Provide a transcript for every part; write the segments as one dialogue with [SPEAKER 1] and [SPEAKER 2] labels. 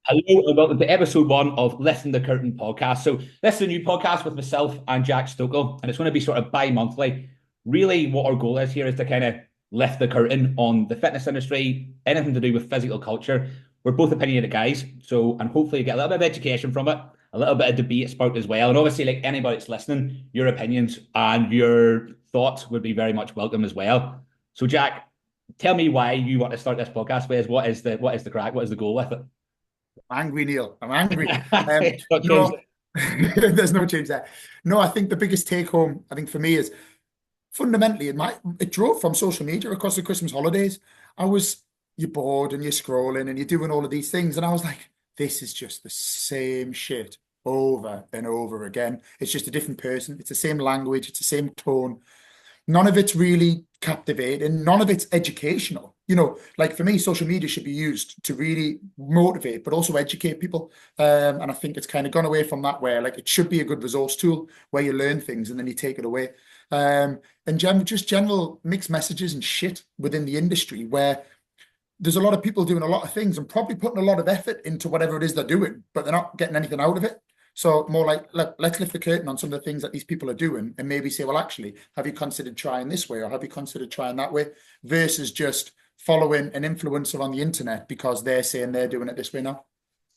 [SPEAKER 1] Hello and welcome to episode one of Lifting the Curtain podcast. So this is a new podcast with myself and Jack Stokel, and it's going to be sort of bi-monthly. Really, what our goal is here is to kind of lift the curtain on the fitness industry, anything to do with physical culture. We're both opinionated guys, so and hopefully you get a little bit of education from it, a little bit of debate sparked as well. And obviously, like anybody that's listening, your opinions and your thoughts would be very much welcome as well. So Jack, tell me why you want to start this podcast with. What is the crack? What is the goal with it?
[SPEAKER 2] I'm angry, Neil. I'm angry.
[SPEAKER 1] What changed?
[SPEAKER 2] No, there's no change there. No, I think the biggest take home, I think for me is fundamentally it drove from social media across the Christmas holidays. I was You're bored and you're scrolling and you're doing all of these things. And I was like, this is just the same shit over and over again. It's just a different person. It's the same language, it's the same tone. None of it's really captivating. None of it's educational. Like for me, social media should be used to really motivate, but also educate people. And I think it's kind of gone away from that, where like it should be a good resource tool where you learn things and then you take it away. And just general mixed messages and shit within the industry, where there's a lot of people doing a lot of things and probably putting a lot of effort into whatever it is they're doing, but they're not getting anything out of it. So more like, let's lift the curtain on some of the things that these people are doing and maybe say, well, actually, have you considered trying this way or have you considered trying that way, versus just following an influencer on the internet because they're saying they're doing it this way now.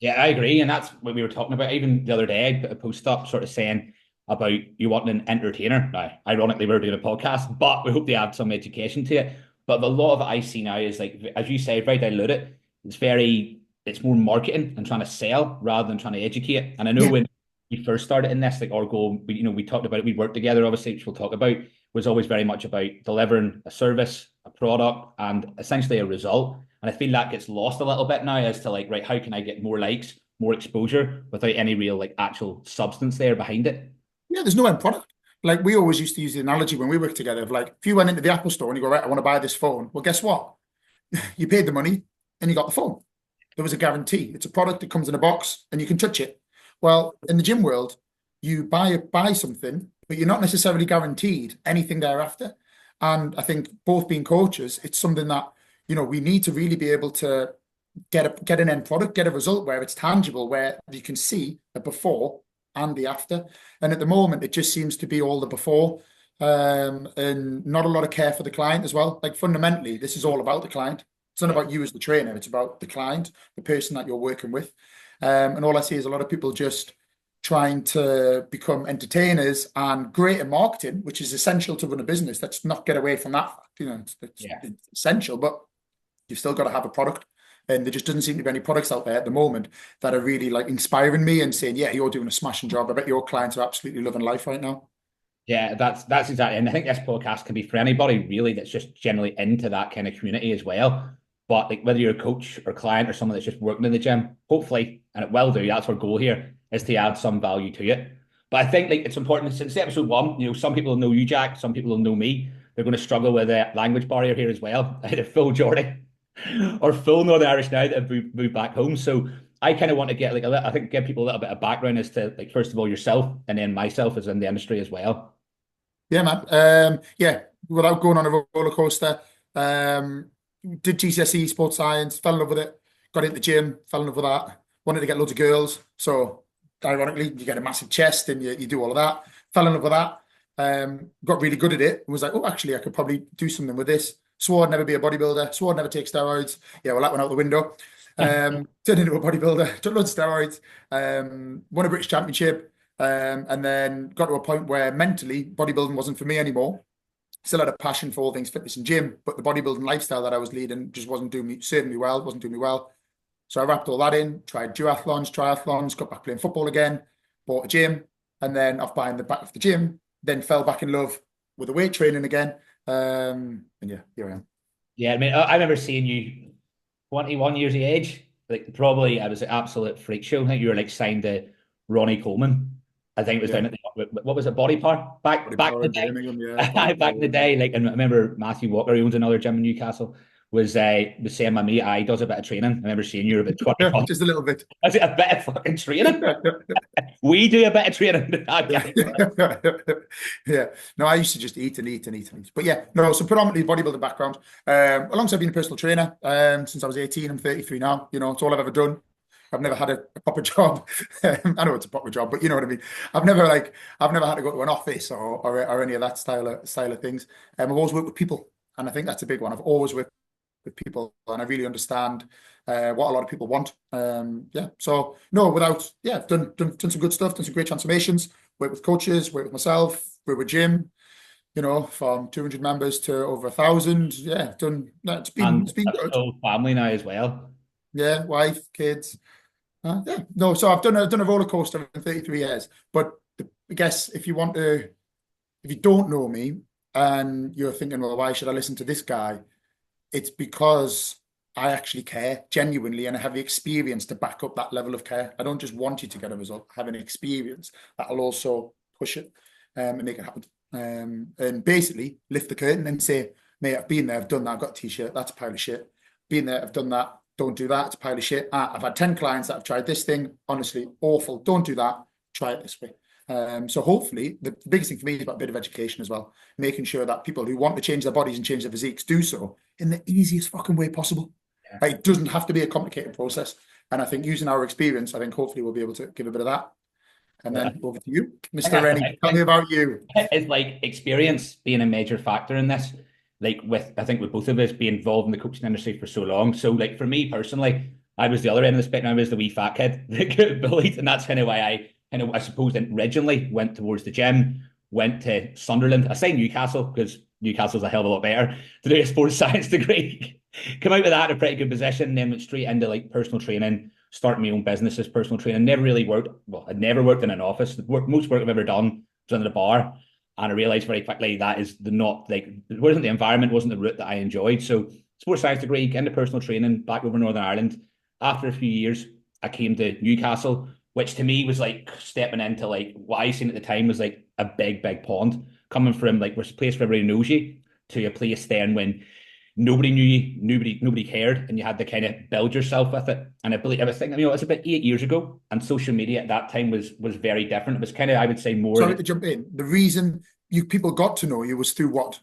[SPEAKER 1] Yeah, I agree. And that's what we were talking about. Even the other day, I put a post up sort of saying about you wanting an entertainer. Now, ironically, we're doing a podcast, but we hope to add some education to it. But a lot of it I see now is like, as you say, very diluted. It's more marketing and trying to sell rather than trying to educate. And I know
[SPEAKER 2] Yeah.
[SPEAKER 1] when we first started in this, like our goal, we talked about it, we worked together, obviously, which we'll talk about, was always very much about delivering a service, a product, and essentially a result. And I feel that gets lost a little bit now as to like, right, how can I get more likes, more exposure without any real like actual substance there behind it?
[SPEAKER 2] Yeah, there's no end product. Like we always used to use the analogy when we worked together of like, if you went into the Apple store and you go, right, I want to buy this phone. Well, guess what? You paid the money and you got the phone. There was a guarantee. It's a product that comes in a box and you can touch it. Well, in the gym world, you buy something, but you're not necessarily guaranteed anything thereafter. And I think both being coaches, it's something that, we need to really be able to get an end product, get a result where it's tangible, where you can see the before and the after. And at the moment, it just seems to be all the before, and not a lot of care for the client as well. Like fundamentally, this is all about the client. It's not
[SPEAKER 1] Yeah.
[SPEAKER 2] about you as the trainer. It's about the client, the person that you're working with. And all I see is a lot of people just trying to become entertainers and great at marketing, which is essential to run a business. Let's not get away from that fact.
[SPEAKER 1] Yeah.
[SPEAKER 2] It's essential, but you've still got to have a product. And there just doesn't seem to be any products out there at the moment that are really like inspiring me and saying, yeah, you're doing a smashing job. I bet your clients are absolutely loving life right now.
[SPEAKER 1] Yeah, that's exactly. And I think this podcast can be for anybody really that's just generally into that kind of community as well. But like whether you're a coach or client or someone that's just working in the gym, hopefully, and it will do, that's our goal here, is to add some value to it. But I think like it's important since episode one, some people will know you, Jack, some people will know me. They're going to struggle with a language barrier here as well. I had a full Geordie or full Northern Irish now that have moved back home. So I kind of want to get like I think give people a little bit of background as to like first of all yourself and then myself as in the industry as well.
[SPEAKER 2] Yeah, man. Yeah, without going on a roller coaster, did GCSE sports science, fell in love with it, got into the gym, fell in love with that, wanted to get loads of girls. So ironically, you get a massive chest and you do all of that. Fell in love with that. Got really good at it and was like, oh, actually, I could probably do something with this. Swore I'd never be a bodybuilder, swore I'd never take steroids. Yeah, well, that went out the window. Turned into a bodybuilder, took loads of steroids, won a British championship, and then got to a point where mentally bodybuilding wasn't for me anymore. Still had a passion for all things fitness and gym, but the bodybuilding lifestyle that I was leading just wasn't doing me, serving me well, wasn't doing me well. So I wrapped all that in, tried duathlons, triathlons, got back playing football again, bought a gym, and then off buying the back of the gym, then fell back in love with the weight training again. And yeah, here I am.
[SPEAKER 1] Yeah, I mean, I remember seeing you 21 years of age. Like, probably I was an absolute freak show. I think you were like signed to Ronnie Coleman. I think it was
[SPEAKER 2] Yeah,
[SPEAKER 1] down at what was it, Body Park?
[SPEAKER 2] body
[SPEAKER 1] Back in
[SPEAKER 2] power
[SPEAKER 1] the
[SPEAKER 2] in
[SPEAKER 1] day.
[SPEAKER 2] Birmingham, yeah, body
[SPEAKER 1] Back in
[SPEAKER 2] power.
[SPEAKER 1] the day, like, and I remember Matthew Walker, who owns another gym in Newcastle, was saying my mate, I does a bit of training. I remember seeing you were about 21.
[SPEAKER 2] Just a little bit.
[SPEAKER 1] I said, a bit of fucking training. We do a bit of training. I
[SPEAKER 2] Yeah.
[SPEAKER 1] can't.
[SPEAKER 2] Yeah. No, I used to just eat and eat and eat and eat. But yeah, no, so predominantly bodybuilding background. Alongside being a personal trainer, since I was 18, I'm 33 now. It's all I've ever done. I've never had a proper job. I know it's a proper job, but you know what I mean. I've never had to go to an office or any of that style of things. I've always worked with people, and I think that's a big one. I've always worked with people, and I really understand what a lot of people want. Yeah. So no, I've done some good stuff, done some great transformations, worked with coaches, worked with myself, worked with Jim, from 200 members to over 1,000. Yeah, done.
[SPEAKER 1] And
[SPEAKER 2] It's been
[SPEAKER 1] a
[SPEAKER 2] good.
[SPEAKER 1] full family now as well.
[SPEAKER 2] Yeah, wife, kids. Yeah, no. So I've done a roller coaster in 33 years. But I guess if you don't know me and you're thinking, well, why should I listen to this guy? It's because I actually care genuinely and I have the experience to back up that level of care. I don't just want you to get a result. I have an experience that'll also push it and make it happen. And basically lift the curtain and say, mate, I've been there, I've done that, I've got a t-shirt, that's a pile of shit. Been there, I've done that, don't do that, it's a pile of shit. I've had 10 clients that have tried this thing, honestly, awful, don't do that, try it this way. So hopefully the biggest thing for me is about a bit of education as well, making sure that people who want to change their bodies and change their physiques do so in the easiest fucking way possible.
[SPEAKER 1] Yeah.
[SPEAKER 2] Like, it doesn't have to be a complicated process. And I think using our experience, I think hopefully we'll be able to give a bit of that. And
[SPEAKER 1] Well,
[SPEAKER 2] then over to you,
[SPEAKER 1] I think
[SPEAKER 2] Mr.
[SPEAKER 1] that's the
[SPEAKER 2] Rennie.
[SPEAKER 1] big
[SPEAKER 2] Tell me
[SPEAKER 1] thing.
[SPEAKER 2] about you.
[SPEAKER 1] It's like experience being a major factor in this. Like I think with both of us being involved in the coaching industry for so long. So like for me personally, I was the other end of the spectrum. I was the wee fat kid that got bullied, and that's kind of why I suppose originally went towards the gym, went to Sunderland. I say Newcastle because Newcastle's a hell of a lot better to do a sports science degree. Come out with that in a pretty good position, and then went straight into like personal training, starting my own business as personal training. Never really worked. Well, I'd never worked in an office. Most work I've ever done was under the bar. And I realized very quickly that is not like, it wasn't the environment, wasn't the route that I enjoyed. So, sports science degree, get into personal training back over Northern Ireland. After a few years, I came to Newcastle, which to me was like stepping into like what I seen at the time was like a big, big pond, coming from like was a place where everybody knows you to a place then when nobody knew you, nobody cared, and you had to kind of build yourself with it. And I believe I was thinking, it's about 8 years ago, and social media at that time was very different. It was kind of, I would say, more
[SPEAKER 2] Sorry to jump in. The reason you people got to know you was through what?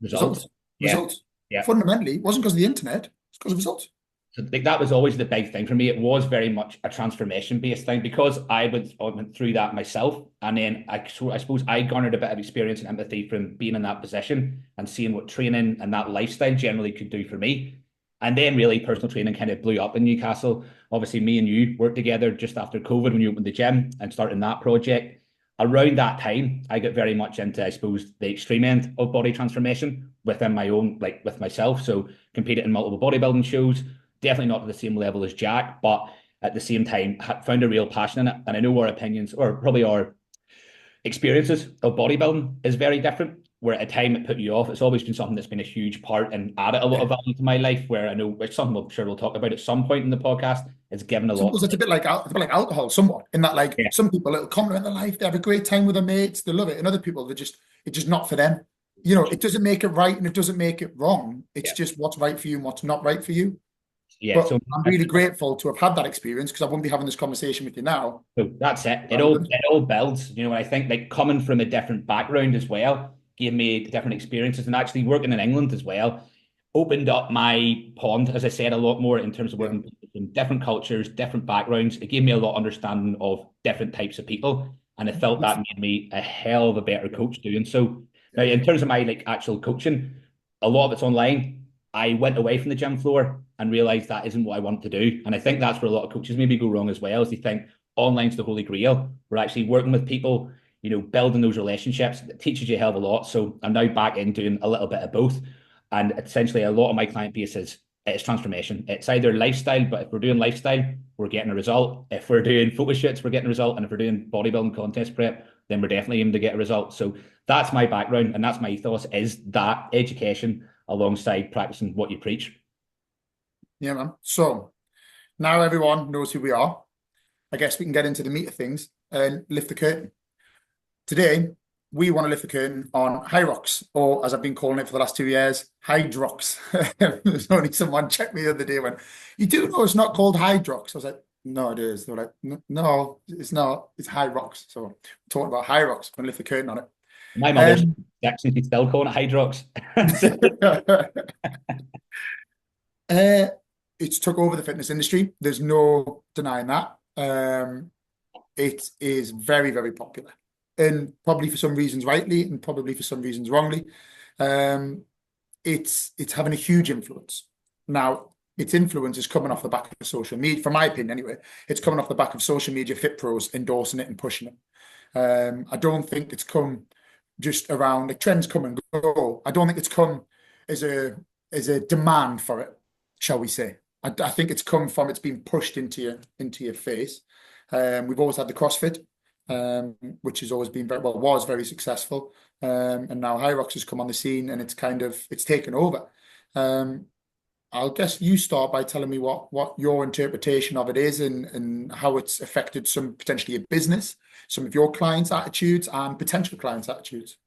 [SPEAKER 1] results.
[SPEAKER 2] Results.
[SPEAKER 1] Yeah,
[SPEAKER 2] Results.
[SPEAKER 1] yeah.
[SPEAKER 2] Fundamentally, it wasn't because of the internet, it's because of results.
[SPEAKER 1] So like that was always the big thing for me. It was very much a transformation based thing because I went through that myself, and then I suppose I garnered a bit of experience and empathy from being in that position and seeing what training and that lifestyle generally could do for me. And then really personal training kind of blew up in Newcastle. Obviously, me and you worked together just after COVID when you opened the gym and starting that project. Around that time, I got very much into, I suppose, the extreme end of body transformation within my own, like with myself. So competed in multiple bodybuilding shows, definitely not to the same level as Jack, but at the same time, found a real passion in it. And I know our opinions, or probably our experiences of bodybuilding, is very different. Where at a time it put you off, it's always been something that's been a huge part and added a lot
[SPEAKER 2] Yeah.
[SPEAKER 1] of value to my life. Where I know it's something I'm sure we'll talk about at some point in the podcast. It's given a lot.
[SPEAKER 2] Sometimes it's a bit like alcohol, somewhat, in that like
[SPEAKER 1] Yeah,
[SPEAKER 2] some people it'll complement their life, they have a great time with their mates, they love it, and other people it's just not for them. It doesn't make it right and it doesn't make it wrong. It's
[SPEAKER 1] yeah,
[SPEAKER 2] just what's right for you and what's not right for you.
[SPEAKER 1] yeah.
[SPEAKER 2] But
[SPEAKER 1] So
[SPEAKER 2] I'm really grateful to have had that experience because I wouldn't be having this conversation with you now.
[SPEAKER 1] So that's it.
[SPEAKER 2] I wouldn't.
[SPEAKER 1] It all builds. And I think like coming from a different background as well gave me different experiences, and actually working in England as well opened up my pond, as I said, a lot more in terms of
[SPEAKER 2] Yeah.
[SPEAKER 1] working in different cultures, different backgrounds. It gave me a lot of understanding of different types of people, and I felt that made me a hell of a better coach doing so. Now,
[SPEAKER 2] Yeah.
[SPEAKER 1] in terms of my like actual coaching, a lot of it's online. I went away from the gym floor and realized that isn't what I want to do. And I think that's where a lot of coaches maybe go wrong as well, is they think online's the holy grail. We're actually working with people, building those relationships. It teaches you a hell of a lot. So I'm now back in doing a little bit of both. And essentially a lot of my client base is it's transformation. It's either lifestyle, but if we're doing lifestyle, we're getting a result. If we're doing photo shoots, we're getting a result. And if we're doing bodybuilding contest prep, then we're definitely aiming to get a result. So that's my background and that's my ethos, is that education alongside practicing what you preach.
[SPEAKER 2] Yeah, man. So now everyone knows who we are. I guess we can get into the meat of things and lift the curtain. Today, we want to lift the curtain on Hyrox, or as I've been calling it for the last 2 years, Hydrox. There's only someone checked me the other day when, you do know it's not called Hydrox. I was like, no, it is. They were like, no, it's not. It's Hyrox. So we're talking about Hyrox. I'm going to lift the curtain on it.
[SPEAKER 1] My mother's actually still calling it Hyrox.
[SPEAKER 2] Uh, it's took over the fitness industry. There's no denying that. It is very, very popular, and probably for some reasons rightly, and probably for some reasons wrongly. Um, it's having a huge influence. Now, its influence is coming off the back of social media, from my opinion anyway. It's coming off the back of social media fit pros endorsing it and pushing it. I don't think it's come just around, like, trends come and go. I don't think it's come as a demand for it, shall we say. I think it's come from, it's been pushed into your face. We've always had the CrossFit, which has always been very well, was very successful. And now Hyrox has come on the scene and it's taken over. I'll guess you start by telling me what your interpretation of it is, and how it's affected some potentially your business, some of your clients' attitudes and potential clients' attitudes.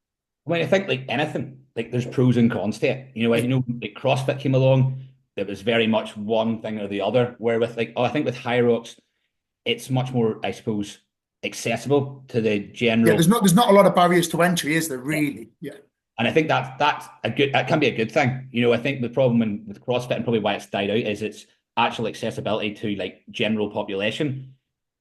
[SPEAKER 1] I mean, I think like anything, like there's pros and cons to it. Like CrossFit came along, it was very much one thing or the other. Where with like, I think with Hyrox, it's much more, I suppose, accessible to the
[SPEAKER 2] Yeah,
[SPEAKER 1] general.
[SPEAKER 2] there's not a lot of barriers to entry, is there really? Yeah.
[SPEAKER 1] And I think that can be a good thing. I think the problem with CrossFit, and probably why it's died out, is its actual accessibility to like general population.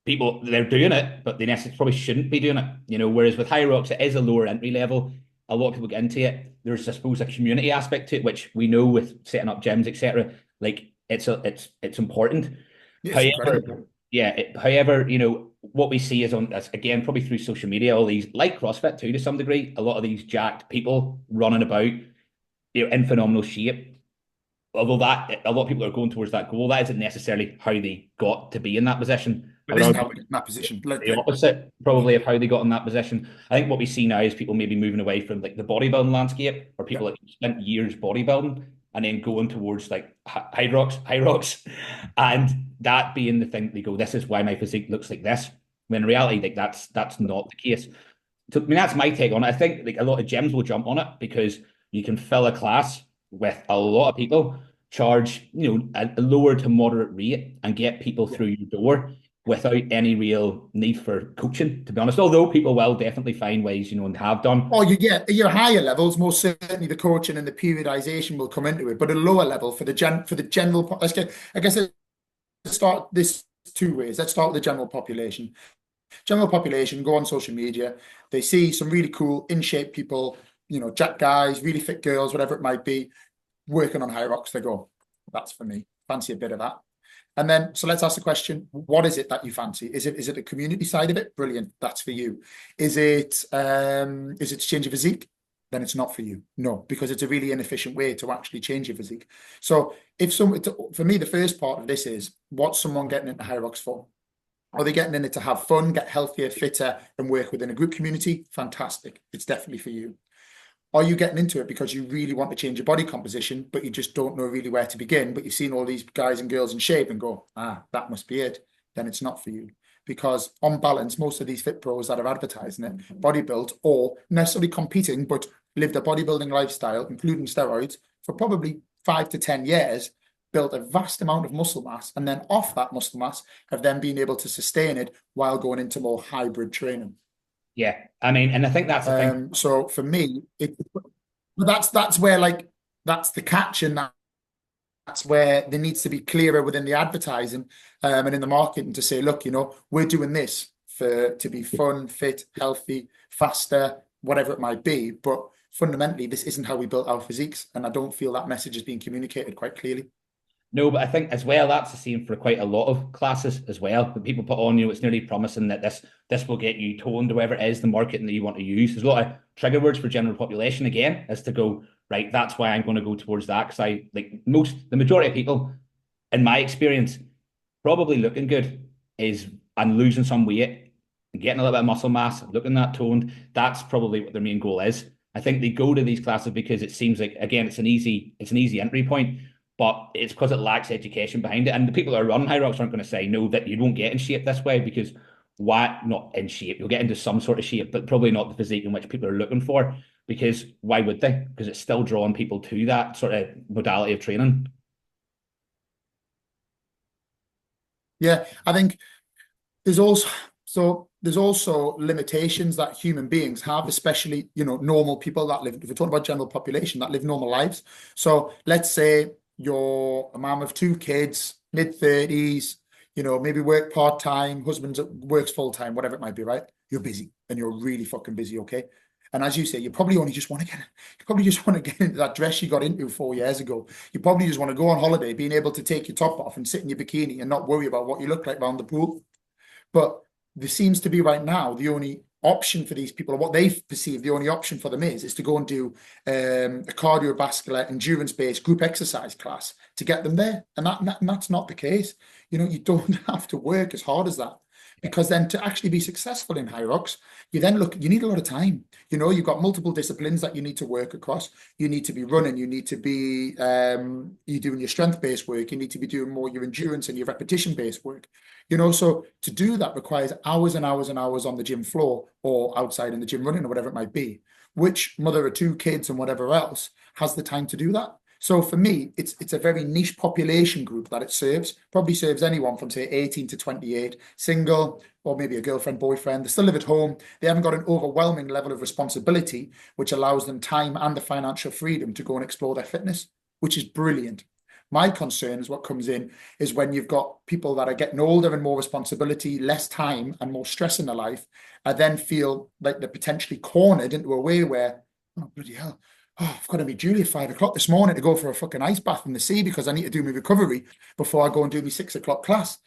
[SPEAKER 1] People, they're doing it, but they necessarily probably shouldn't be doing it. Whereas with Hyrox, it is a lower entry level. A lot of people get into it. There's, I suppose, a community aspect to it, which we know with setting up gyms, etc. Like it's important.
[SPEAKER 2] Yeah, it's incredible.
[SPEAKER 1] However, yeah. However, what we see is that's again probably through social media. All these, like CrossFit too, to some degree, a lot of these jacked people running about, in phenomenal shape. Although that a lot of people are going towards that goal, that isn't necessarily how they got to be in that position. I
[SPEAKER 2] But
[SPEAKER 1] would
[SPEAKER 2] isn't
[SPEAKER 1] argue
[SPEAKER 2] how we're in that position?
[SPEAKER 1] the opposite, probably, of how they got in that position. I think what we see now is people maybe moving away from like the bodybuilding landscape, or
[SPEAKER 2] Yeah.
[SPEAKER 1] people that spent years bodybuilding and then going towards like Hyrox, and that being the thing they go, this is why my physique looks like this. When in reality, like that's not the case. So, I mean, that's my take on it. I think like a lot of gyms will jump on it because you can fill a class with a lot of people, charge a lower to moderate rate, and get people
[SPEAKER 2] Yeah.
[SPEAKER 1] through your door without any real need for coaching, to be honest. Although people will definitely find ways, and have done.
[SPEAKER 2] Or you get your higher levels, most certainly the coaching and the periodization will come into it. But a lower level for the general, I guess let's start this two ways. Let's start with the general population. General population go on social media. They see some really cool, in shape people, jack guys, really fit girls, whatever it might be, working on Hyrox. They go, that's for me. Fancy a bit of that. And then, so let's ask the question: what is it that you fancy? Is it the community side of it? Brilliant, that's for you. Is it to change your physique? Then it's not for you. No, because it's a really inefficient way to actually change your physique. So for me, the first part of this is, what's someone getting into Hyrox for? Are they getting in it to have fun, get healthier, fitter, and work within a group community? Fantastic. It's definitely for you. Are you getting into it because you really want to change your body composition, but you just don't know really where to begin, but you've seen all these guys and girls in shape and go, that must be it? Then it's not for you. Because on balance, most of these fit pros that are advertising it, bodybuild or necessarily competing, but lived a bodybuilding lifestyle, including steroids, for probably 5 to 10 years, built a vast amount of muscle mass, and then off that muscle mass have then been able to sustain it while going into more hybrid training.
[SPEAKER 1] Yeah, I mean, and I think that's the thing.
[SPEAKER 2] So for me, but that's where, like, that's the catch, and that's where there needs to be clearer within the advertising, and in the marketing, to say, look, we're doing this to be fun, fit, healthy, faster, whatever it might be. But fundamentally, this isn't how we built our physiques, and I don't feel that message is being communicated quite clearly.
[SPEAKER 1] No, but I think as well that's the same for quite a lot of classes as well. That people put on, it's nearly promising that this will get you toned, or whatever it is, the marketing that you want to use. There's a lot of trigger words for general population again, as to go, right, that's why I'm going to go towards that, because the majority of people, in my experience, probably looking good is, and losing some weight, getting a little bit of muscle mass, looking that toned. That's probably what their main goal is. I think they go to these classes because it seems like, again, it's an easy entry point, but it's because it lacks education behind it. And the people that are running Hyrox aren't going to say, no, that you won't get in shape this way, because why not in shape? You'll get into some sort of shape, but probably not the physique in which people are looking for, because why would they? Because it's still drawing people to that sort of modality of training.
[SPEAKER 2] Yeah, I think there's also limitations that human beings have, especially, normal people that live, if we're talking about general population, that live normal lives. So let's say you're a mom of two kids, mid-30s, maybe work part-time, husband works full-time, whatever it might be, right? You're busy and you're really fucking busy, okay? And as you say, you probably only just want to get into that dress you got into 4 years ago. You probably just want to go on holiday, being able to take your top off and sit in your bikini and not worry about what you look like around the pool. But there seems to be right now the only option for these people, or what they perceive the only option for them is to go and do a cardiovascular endurance-based group exercise class to get them there. And that's not the case. You don't have to work as hard as that. Because then to actually be successful in Hyrox, you need a lot of time. You've got multiple disciplines that you need to work across. You need to be running, you need to be you're doing your strength-based work, you need to be doing more your endurance and your repetition-based work. So to do that requires hours and hours and hours on the gym floor or outside in the gym running or whatever it might be. Which mother of two kids and whatever else has the time to do that? So for me, it's a very niche population group that it serves. Probably serves anyone from say 18 to 28, single, or maybe a girlfriend, boyfriend. They still live at home. They haven't got an overwhelming level of responsibility, which allows them time and the financial freedom to go and explore their fitness, which is brilliant. My concern is what comes in is when you've got people that are getting older and more responsibility, less time and more stress in their life, I then feel like they're potentially cornered into a way where, oh, bloody hell, I've got to be Julie at 5 o'clock this morning to go for a fucking ice bath in the sea because I need to do my recovery before I go and do my 6 o'clock class.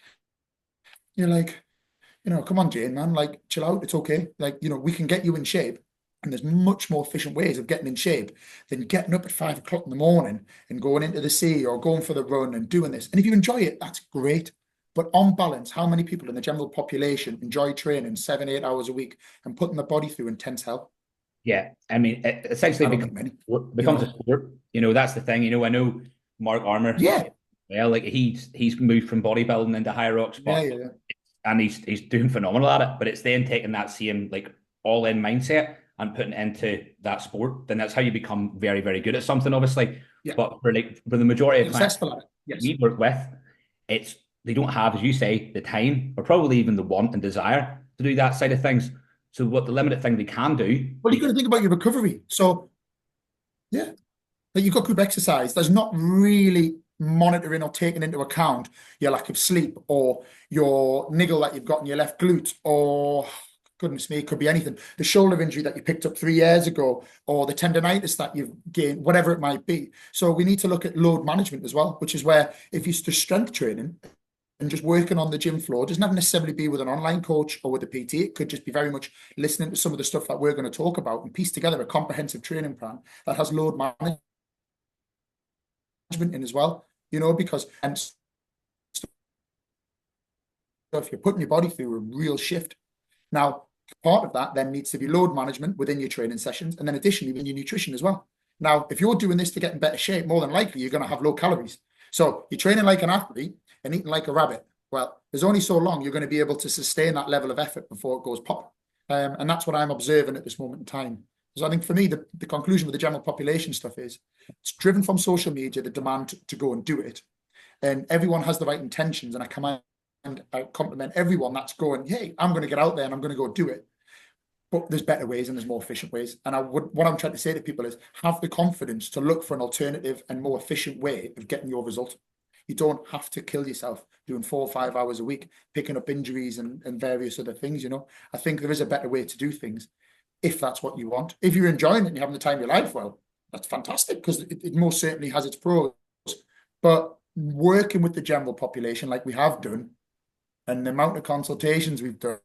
[SPEAKER 2] You're like, come on, Jane, man, like, chill out. It's okay. Like, we can get you in shape. And there's much more efficient ways of getting in shape than getting up at 5 o'clock in the morning and going into the sea or going for the run and doing this. And if you enjoy it, that's great. But on balance, how many people in the general population enjoy training 7, 8 hours a week and putting their body through intense hell?
[SPEAKER 1] Yeah, I mean, it essentially
[SPEAKER 2] I don't think many.
[SPEAKER 1] becomes a sport. That's the thing. I know Mark Armour.
[SPEAKER 2] Yeah,
[SPEAKER 1] Well, like he's moved from bodybuilding into Hyrox,
[SPEAKER 2] yeah,
[SPEAKER 1] but
[SPEAKER 2] yeah.
[SPEAKER 1] and he's doing phenomenal at it. But it's then taking that same like all in mindset and putting it into that sport. Then that's how you become very, very good at something, obviously.
[SPEAKER 2] Yeah.
[SPEAKER 1] But for the majority of clients
[SPEAKER 2] Successful at it. Yes.
[SPEAKER 1] we work with, they don't have, as you say, the time or probably even the want and desire to do that side of things. So what the limited thing they can do.
[SPEAKER 2] Well, you've got to think about your recovery. So, yeah, that you've got group exercise. There's not really monitoring or taking into account your lack of sleep or your niggle that you've got in your left glute or goodness me, it could be anything. The shoulder injury that you picked up 3 years ago or the tendonitis that you've gained, whatever it might be. So we need to look at load management as well, which is where if you just strength training and just working on the gym floor, it doesn't have to necessarily be with an online coach or with a PT. It could just be very much listening to some of the stuff that we're going to talk about and piece together a comprehensive training plan that has load management in as well, because and if you're putting your body through a real shift. Now, part of that then needs to be load management within your training sessions, and then additionally within your nutrition as well. Now, if you're doing this to get in better shape, more than likely you're going to have low calories. So you're training like an athlete and eating like a rabbit. Well, there's only so long you're going to be able to sustain that level of effort before it goes pop. And that's what I'm observing at this moment in time. So I think for me, the conclusion with the general population stuff is it's driven from social media, the demand to go and do it. And everyone has the right intentions. And I compliment everyone that's going, hey, I'm going to get out there and I'm going to go do it. But there's better ways and there's more efficient ways. And what I'm trying to say to people is have the confidence to look for an alternative and more efficient way of getting your result. You don't have to kill yourself doing 4 or 5 hours a week, picking up injuries and various other things. I think there is a better way to do things if that's what you want. If you're enjoying it and you're having the time of your life, well, that's fantastic because it most certainly has its pros. But working with the general population like we have done and the amount of consultations we've done,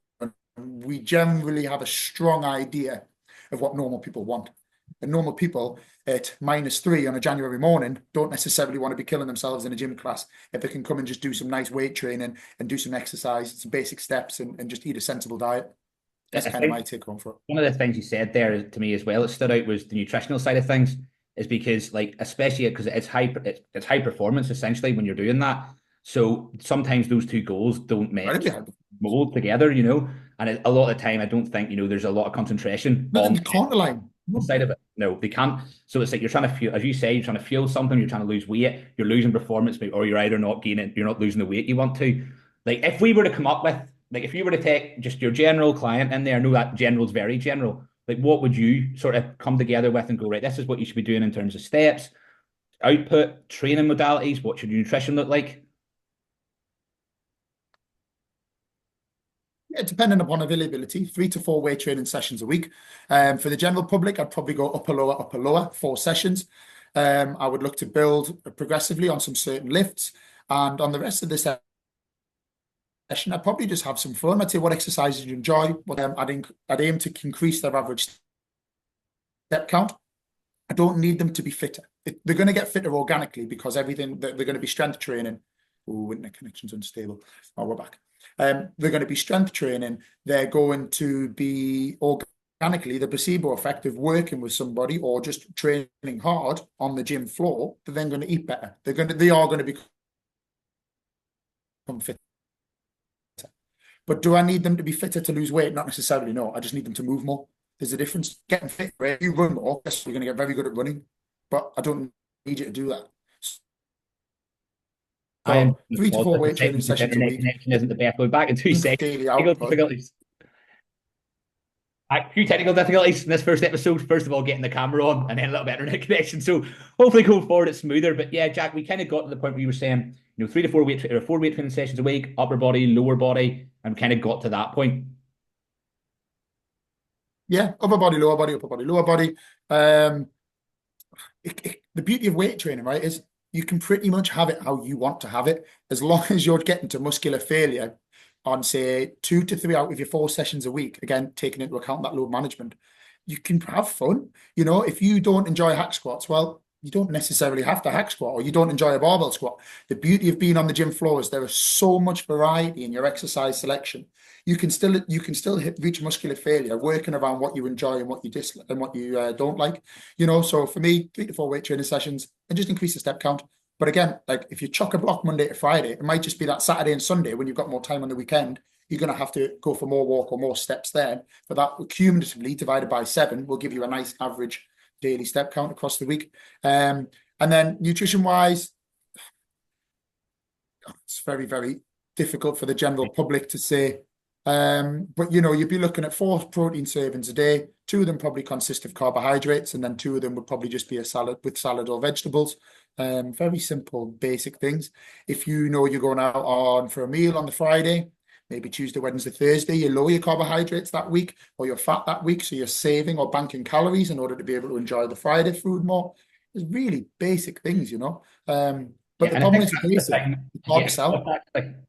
[SPEAKER 2] we generally have a strong idea of what normal people want. And normal people at -3 on a January morning don't necessarily want to be killing themselves in a gym class if they can come and just do some nice weight training and do some exercise, some basic steps and just eat a sensible diet. That's kind of my take home for it.
[SPEAKER 1] One of the things you said there to me as well, it stood out, was the nutritional side of things, is because like, especially because it's high performance essentially when you're doing that. So sometimes those two goals don't mold together, and a lot of the time I don't think, there's a lot of concentration
[SPEAKER 2] on
[SPEAKER 1] the
[SPEAKER 2] counterline
[SPEAKER 1] side of it. No, they can't. So it's like you're trying to fuel, as you say, you're trying to fuel something, you're trying to lose weight, you're losing performance, or you're either not gaining, you're not losing the weight you want to. Like if we were to come up with, like if you were to take just your general client in there, I know that general's very general, like what would you sort of come together with and go, right, this is what you should be doing in terms of steps, output, training modalities, what should your nutrition look like?
[SPEAKER 2] Yeah, depending upon availability, 3 to 4 weight training sessions a week. For the general public, I'd probably go upper, lower, 4 sessions. I would look to build progressively on some certain lifts. And on the rest of the session, I'd probably just have some fun. I'd say what exercises you enjoy. I'd aim to increase their average step count. I don't need them to be fitter. They're going to get fitter organically because everything, they're going to be strength training. Oh, internet connection's unstable. Oh, we're back. They're going to be strength training. They're going to be organically the placebo effect of working with somebody or just training hard on the gym floor. They're then going to eat better. They are going to become fitter. But do I need them to be fitter to lose weight? Not necessarily. No, I just need them to move more. There's a difference. Getting fit, right? You run more, yes, you're going to get very good at running. But I don't need you to do that.
[SPEAKER 1] I am
[SPEAKER 2] So 3 to 4
[SPEAKER 1] the
[SPEAKER 2] weight training
[SPEAKER 1] second the
[SPEAKER 2] sessions a
[SPEAKER 1] internet
[SPEAKER 2] week,
[SPEAKER 1] connection isn't the best. We're back in 2 seconds.
[SPEAKER 2] daily
[SPEAKER 1] Technical
[SPEAKER 2] output.
[SPEAKER 1] difficulties. A few technical difficulties in this first episode. First of all, getting the camera on, and then a little bit of internet connection. So hopefully going forward it's smoother. But yeah, Jack, we kind of got to the point where you were saying, 4 weight training sessions a week, upper body, lower body, and kind of got to that point.
[SPEAKER 2] Yeah, upper body, lower body, upper body, lower body. The beauty of weight training, right, is you can pretty much have it how you want to have it, as long as you're getting to muscular failure on, say, 2 to 3 out of your 4 sessions a week. Again, taking into account that load management, you can have fun. If you don't enjoy hack squats, well, you don't necessarily have to hack squat, or you don't enjoy a barbell squat. The beauty of being on the gym floor is there is so much variety in your exercise selection. You can still reach muscular failure working around what you enjoy and what you dislike and what you don't like. So for me, 3 to 4 weight training sessions and just increase the step count. But again, like if you chock a block Monday to Friday, it might just be that Saturday and Sunday when you've got more time on the weekend, you're going to have to go for more walk or more steps there. But that cumulatively divided by 7 will give you a nice average daily step count across the week. And then nutrition wise, it's very, very difficult for the general public to say. But you'd be looking at 4 protein servings a day. 2 of them probably consist of carbohydrates, and then 2 of them would probably just be a salad with salad or vegetables. Very simple, basic things. If you know you're going out on for a meal on the Friday, maybe Tuesday, Wednesday, Thursday, you lower your carbohydrates that week or your fat that week, so you're saving or banking calories in order to be able to enjoy the Friday food more. It's really basic things. But
[SPEAKER 1] Yeah,
[SPEAKER 2] the
[SPEAKER 1] and I
[SPEAKER 2] problem
[SPEAKER 1] think
[SPEAKER 2] is the
[SPEAKER 1] that's the
[SPEAKER 2] basic.
[SPEAKER 1] thing.
[SPEAKER 2] It's hard
[SPEAKER 1] Yeah,
[SPEAKER 2] to sell.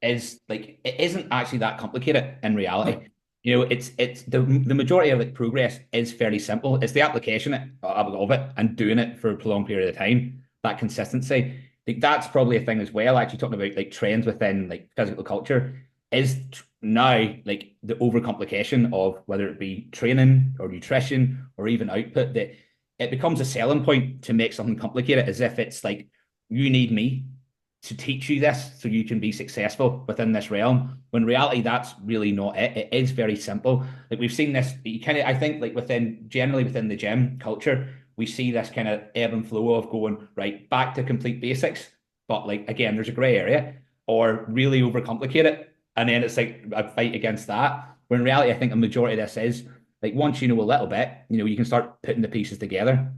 [SPEAKER 1] is like it isn't actually that complicated in reality. It's the majority of like progress is fairly simple. It's the application of it and doing it for a prolonged period of time. That consistency. I think that's probably a thing as well. Actually, talking about like trends within like physical culture is now like the overcomplication of whether it be training or nutrition or even output, that it becomes a selling point to make something complicated, as if it's like you need me to teach you this so you can be successful within this realm. When in reality, that's really not it. It is very simple. Like we've seen this, you kind of, I think, like generally within the gym culture, we see this kind of ebb and flow of going right back to complete basics. But like again, there's a gray area, or really overcomplicate it, and then it's like a fight against that. When in reality, I think a majority of this is like once you know a little bit, you can start putting the pieces together.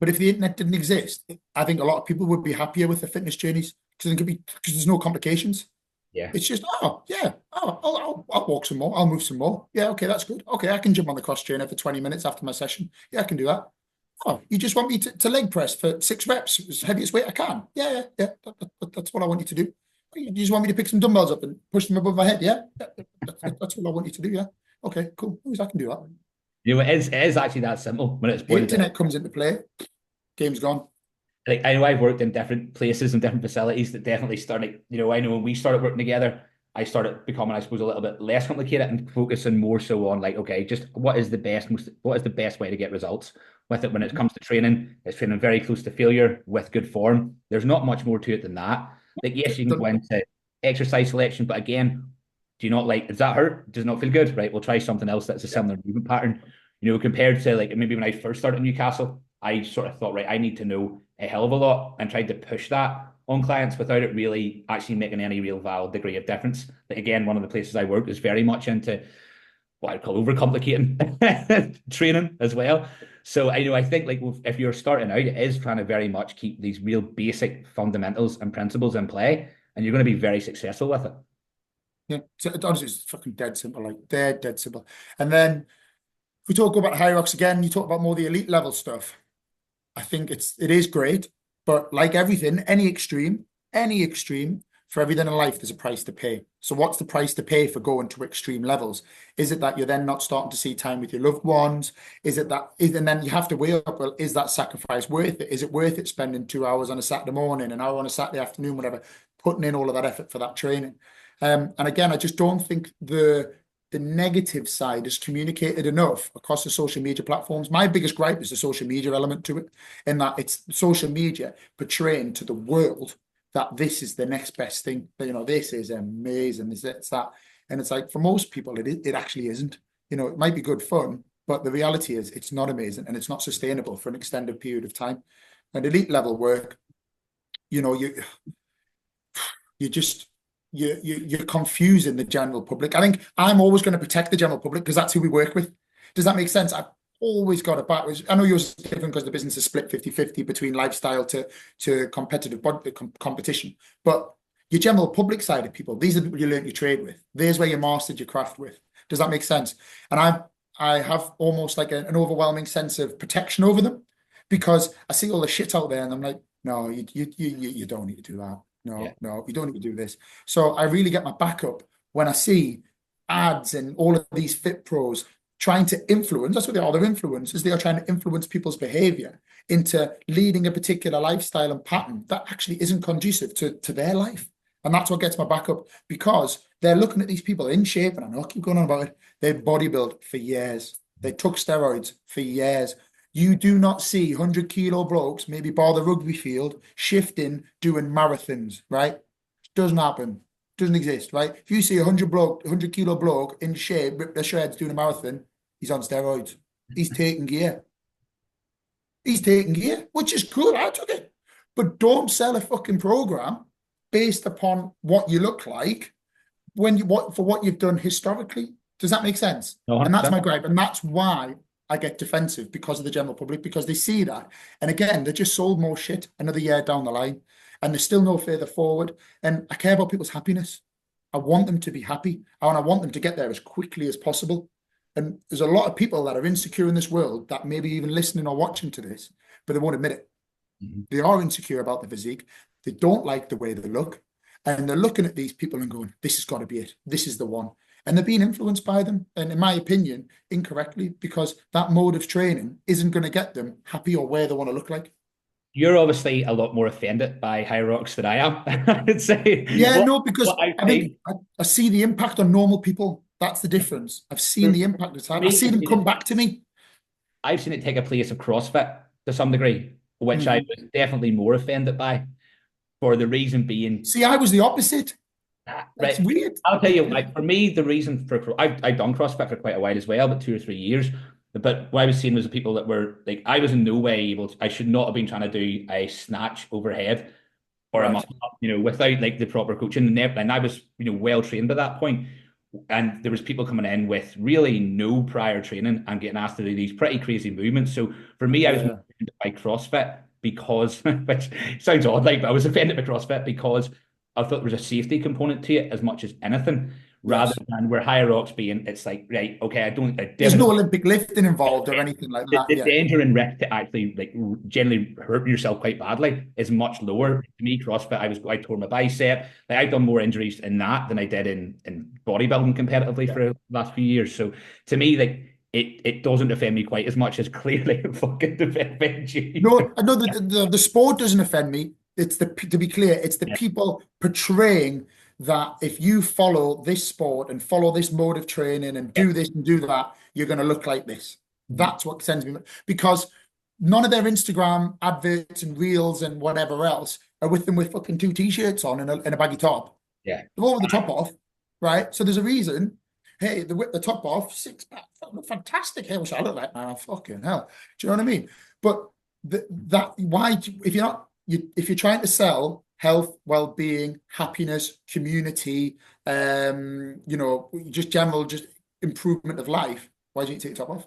[SPEAKER 2] But if the internet didn't exist, I think a lot of people would be happier with the fitness journeys because there's no complications.
[SPEAKER 1] Yeah.
[SPEAKER 2] It's just, oh yeah, I'll walk some more, I'll move some more. Yeah, okay, that's good. Okay, I can jump on the cross trainer for 20 minutes after my session. Yeah, I can do that. Oh, you just want me to leg press for 6 reps, as heaviest weight I can. Yeah. That's what I want you to do. You just want me to pick some dumbbells up and push them above my head. Yeah, that's what I want you to do. Yeah. Okay, cool. I can do that.
[SPEAKER 1] It is actually that simple when it's
[SPEAKER 2] The
[SPEAKER 1] boiled down.
[SPEAKER 2] internet comes into play, game's gone.
[SPEAKER 1] Like I know I've worked in different places and different facilities that definitely started. I know when we started working together, I started becoming, I suppose, a little bit less complicated and focusing more so on like, okay, just what is the best way to get results with it when it comes to training. It's training very close to failure with good form. There's not much more to it than that. Like, yes, you can go into exercise selection, but again, do you not like, does that hurt? Does it not feel good? Right, we'll try something else that's a similar movement pattern. Compared to like maybe when I first started in Newcastle, I sort of thought, right, I need to know a hell of a lot, and tried to push that on clients without it really actually making any real valid degree of difference. Like again, one of the places I work is very much into what I call overcomplicating training as well. So I think like if you're starting out, it is trying to very much keep these real basic fundamentals and principles in play, and you're going to be very successful with it.
[SPEAKER 2] Yeah. So honestly, it's fucking dead simple. Like dead, dead simple. And then if we talk about Hyrox again, you talk about more the elite level stuff. I think it is great, but like everything, any extreme, for everything in life, there's a price to pay. So what's the price to pay for going to extreme levels? Is it that you're then not starting to see time with your loved ones? Is it that is and then you have to weigh up, well, is that sacrifice worth it? Is it worth it spending 2 hours on a Saturday morning, an hour on a Saturday afternoon, whatever, putting in all of that effort for that training? And again, I just don't think the negative side is communicated enough across the social media platforms. My biggest gripe is the social media element to it, in that it's social media portraying to the world that this is the next best thing. This is amazing. It's that. And it's like, for most people, it actually isn't. It might be good fun, but the reality is it's not amazing and it's not sustainable for an extended period of time. And elite level work, you know, you you just you're confusing the general public. I think I'm always going to protect the general public because that's who we work with. Does that make sense? I've always got a back. I know yours is different because the business is split 50-50 between lifestyle to competitive competition. But your general public side of people, these are the people you learn your trade with. There's where you mastered your craft with. Does that make sense? And I have almost like an overwhelming sense of protection over them because I see all the shit out there and I'm like, no, you don't need to do that.
[SPEAKER 1] Yeah.
[SPEAKER 2] No, you don't need to do this. So I really get my back up when I see ads and all of these fit pros trying to influence. That's what they are. They're influencers. They are trying to influence people's behavior into leading a particular lifestyle and pattern that actually isn't conducive to their life. And that's what gets my back up because they're looking at these people in shape, and I know I keep going on about it. They bodybuild for years. They took steroids for years. You do not see 100-kilo blokes, maybe bar the rugby field, shifting, doing marathons, right? Doesn't happen. Doesn't exist, right? If you see 100-kilo bloke in shape, rip their shreds doing a marathon, he's on steroids. He's taking gear. He's taking gear, which is good. I took it. But don't sell a fucking program based upon what you look like for what you've done historically. Does that make sense?
[SPEAKER 1] No,
[SPEAKER 2] And that's
[SPEAKER 1] 100%.
[SPEAKER 2] my gripe. And that's why I get defensive because of the general public, because they see that. And again, they just sold more shit another year down the line and they're still no further forward. And I care about people's happiness. I want them to be happy and I want them to get there as quickly as possible. And there's a lot of people that are insecure in this world that maybe even listening or watching to this, but they won't admit it. They are insecure about the physique. They don't like the way they look. And they're looking at these people and going, this has got to be it. This is the one. And they're being influenced by them. And in my opinion, incorrectly, because that mode of training isn't going to get them happy or where they want to look like.
[SPEAKER 1] You're obviously a lot more offended by Hyrox than I am. I'd say
[SPEAKER 2] Yeah, no, because
[SPEAKER 1] what I've
[SPEAKER 2] I think
[SPEAKER 1] seen
[SPEAKER 2] I see the impact on normal people. That's the difference. I've seen
[SPEAKER 1] for
[SPEAKER 2] the impact it's had. I
[SPEAKER 1] me,
[SPEAKER 2] see them come back to me.
[SPEAKER 1] I've seen it take a place of CrossFit to some degree, which I
[SPEAKER 2] Mhm.
[SPEAKER 1] was definitely more offended by, for the reason being,
[SPEAKER 2] See, I was the opposite. That's
[SPEAKER 1] right.
[SPEAKER 2] weird.
[SPEAKER 1] I'll tell you, like for me, the reason for I've done CrossFit for quite a while as well, but 2 or 3 years. But what I was seeing was the people that were like, I was in no way able to, I should not have been trying to do a snatch overhead or a
[SPEAKER 2] Right.
[SPEAKER 1] muscle up, without like the proper coaching. And I was, well trained by that point. And there was people coming in with really no prior training and getting asked to do these pretty crazy movements. So for me, I was
[SPEAKER 2] Yeah.
[SPEAKER 1] offended by CrossFit because, which sounds odd, like, but I was offended by CrossFit because I thought there was a safety component to it as much as anything, rather
[SPEAKER 2] Yes.
[SPEAKER 1] than where higher rocks being, it's like, right, okay, I
[SPEAKER 2] There's no
[SPEAKER 1] definitely
[SPEAKER 2] Olympic lifting involved or anything like that.
[SPEAKER 1] the
[SPEAKER 2] Yeah.
[SPEAKER 1] danger and risk to actually like generally hurt yourself quite badly is much lower. To me, CrossFit, I tore my bicep. Like I've done more injuries in that than I did in bodybuilding competitively
[SPEAKER 2] Yeah.
[SPEAKER 1] for the last few years. So to me, like it doesn't offend me quite as much as clearly it fucking offends you.
[SPEAKER 2] No, I know the sport doesn't offend me. It's to be clear, it's the
[SPEAKER 1] Yeah,
[SPEAKER 2] people portraying that if you follow this sport and follow this mode of training and
[SPEAKER 1] yeah.
[SPEAKER 2] do this and do that, you're going to look like this. That's what sends me because none of their Instagram adverts and reels and whatever else are with them with fucking two t-shirts on and a baggy top.
[SPEAKER 1] Yeah.
[SPEAKER 2] They're all with the top off, right? So there's a reason. Hey, they whip the top off, six pack, fantastic. Hey, what's I look like, man? Fucking hell. Do you know what I mean? But if if you're trying to sell health, well-being, happiness, community, just general just improvement of life, why do you take your top off?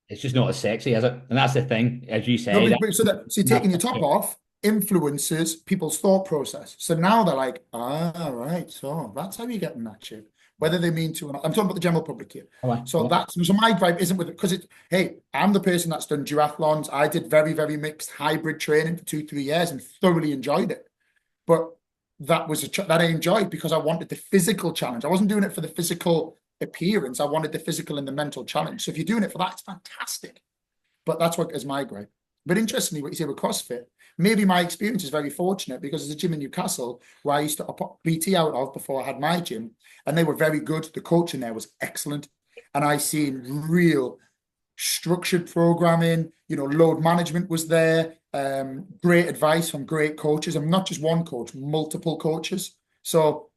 [SPEAKER 1] It's just not as sexy, is it? And that's the thing, as you
[SPEAKER 2] No,
[SPEAKER 1] say, that
[SPEAKER 2] so you're taking your top off influences people's thought process. So now they're like, right, so that's how you're getting that shape.
[SPEAKER 1] Yeah.
[SPEAKER 2] whether they mean to or not. I'm talking about the general public here.
[SPEAKER 1] All right.
[SPEAKER 2] So
[SPEAKER 1] Yeah.
[SPEAKER 2] so my gripe isn't with it because hey, I'm the person that's done duathlons. I did very, very mixed hybrid training for 2, 3 years and thoroughly enjoyed it. But that was that I enjoyed because I wanted the physical challenge. I wasn't doing it for the physical appearance. I wanted the physical and the mental challenge. So if you're doing it for that, it's fantastic. But that's what is my gripe. But interestingly, what you say with CrossFit, maybe my experience is very fortunate because there's a gym in Newcastle where I used to PT out of before I had my gym, and they were very good. The coaching there was excellent. And I seen real structured programming, load management was there, great advice from great coaches, and not just one coach, multiple coaches. So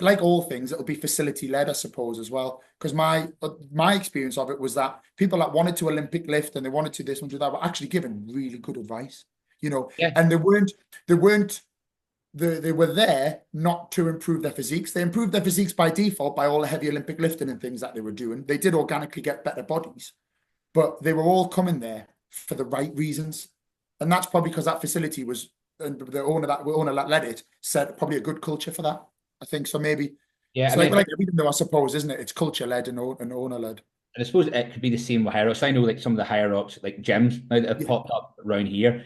[SPEAKER 2] like all things, it'll be facility led, I suppose, as well. Because my experience of it was that people that wanted to Olympic lift and they wanted to this one, to that, were actually given really good advice,
[SPEAKER 1] Yeah.
[SPEAKER 2] and they were there not to improve their physiques. They improved their physiques by default by all the heavy Olympic lifting and things that they were doing. They did organically get better bodies, but they were all coming there for the right reasons. And that's probably because that facility was, and the owner that led it said probably a good culture for that. I think so. Maybe
[SPEAKER 1] Yeah.
[SPEAKER 2] it's
[SPEAKER 1] I mean,
[SPEAKER 2] like everything though, I suppose, isn't it? It's culture led and owner led.
[SPEAKER 1] and I suppose it could be the same with Hyrox. I know like some of the Hyrox like gyms now that have
[SPEAKER 2] Yeah,
[SPEAKER 1] popped up around here,